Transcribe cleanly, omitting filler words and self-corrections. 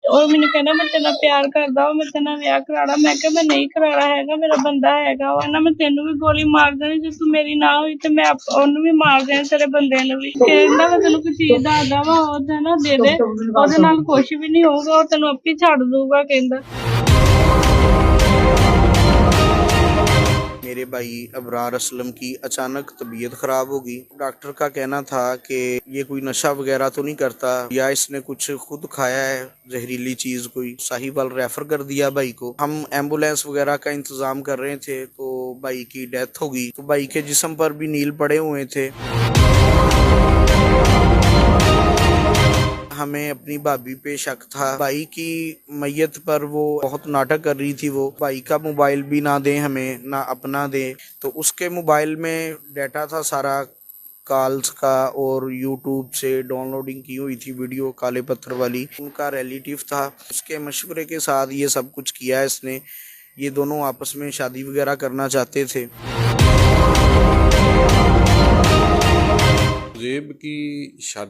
और मैंने कहना मैं तेरे नाल प्यार करदा वा, मैं तेरे नाल विआह कराना। मैं कहा मैं नहीं कराना हैगा, मेरा बंदा हैगा वा ना, मैं तेनू भी गोली मार देनी जे तू मेरी ना होई ते मैं ओनू भी मार देना, तेरे बंदे नू भी। कहंदा मैं तेनू कोई चीज दसदा वा ओहदे ना दे दे, ओहदे नाल कुछ भी नहीं होਊਗਾ, ਉਹ ਤੈਨੂੰ ਆਪੇ ਛੱਡ ਦੂਗਾ ਕਹਿੰਦਾ। मेरे भाई अबरार असलम की अचानक तबीयत खराब हो गई। डॉक्टर का कहना था कि ये कोई नशा वगैरह तो नहीं करता या इसने कुछ खुद खाया है जहरीली चीज कोई। साहिवाल रेफर कर दिया भाई को। हम एम्बुलेंस वगैरह का इंतजाम कर रहे थे तो भाई की डेथ हो गई। तो भाई के जिस्म पर भी नील पड़े हुए थे। हमें अपनी भाभी पे शक था। भाई की मैयत पर वो बहुत नाटक कर रही थी। वो भाई का मोबाइल भी ना दे हमें, ना अपना दे। तो उसके मोबाइल में डाटा था सारा कॉल्स का, और यूट्यूब से डाउनलोडिंग की हुई थी वीडियो काले पत्थर वाली। उनका रिलेटिव था, उसके मशवरे के साथ ये सब कुछ किया है इसने। ये दोनों आपस में शादी वगैरह करना चाहते थे। जेब की शादी